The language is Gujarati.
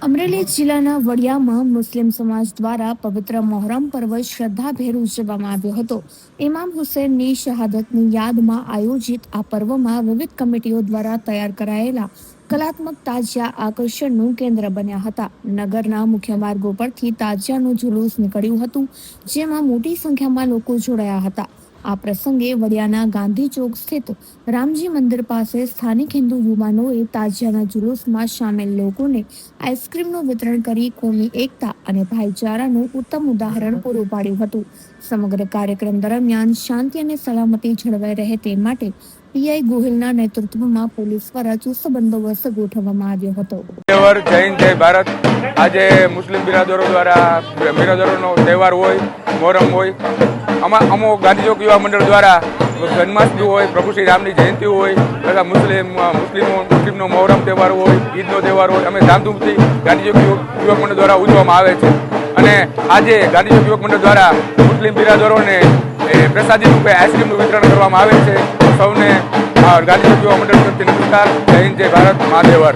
અમરેલી જિલ્લાના વડિયામાં મુસ્લિમ સમાજ દ્વારા પવિત્ર મોહરમ પર્વ શ્રદ્ધાભેર ઉજવવામાં આવ્યો હતો. ઇમામ હુસૈનની શહાદતની યાદમાં આયોજિત આ પર્વમાં વિવિધ કમિટીઓ દ્વારા તૈયાર કરાયેલા કલાત્મક તાજિયા આકર્ષણનું કેન્દ્ર બન્યા હતા. નગરના મુખ્ય માર્ગો પરથી તાજિયાનું જુલુસ નીકળ્યું હતું, જેમાં મોટી સંખ્યામાં લોકો જોડાયા હતા. આ પ્રસંગે વડિયાના ગાંધી ચોક સ્થિત રામજી મંદિર પાસે સ્થાનિક હિન્દુ યુવાનોએ તાજિયાના જુલુસમાં સામેલ લોકોને આઈસ્ક્રીમનું વિતરણ કરી કોમી એકતા અને ભાઈચારાનું ઉત્તમ ઉદાહરણ પૂરું પાડ્યું હતું. સમગ્ર કાર્યક્રમ દરમિયાન શાંતિ અને સલામતી જળવાઈ રહે તે માટે પીઆઈ ગોહિલના નેતૃત્વમાં પોલીસ દ્વારા ચુસ્ત બંદોબસ્ત ગોઠવવામાં આવ્યો હતો. જય હિન્દ જય ભારત. આજે મુસ્લિમ બિરાદરોનો તહેવાર હોય, મોહરમ હોય. અમુક ગાંધી ચોક યુવા મંડળ દ્વારા જન્માષ્ટમી હોય, પ્રભુ શ્રી રામની જયંતિ હોય, તથા મુસ્લિમનો મોહરમ તહેવાર હોય, ઈદનો તહેવાર હોય, અમે ધામધૂમથી ગાંધી ચોક યુવક મંડળ દ્વારા ઉજવવામાં આવે છે. અને આજે ગાંધી ચોક યુવક મંડળ દ્વારા મુસ્લિમ બિરાદરોને પ્રસાદી રૂપે આઈસ્ક્રીમનું વિતરણ કરવામાં આવે છે. સૌને ગાંધી ચોક યુવા મંડળ તરફથી નમસ્કાર. જય હિન્દ જય ભારત. મહાદેવર.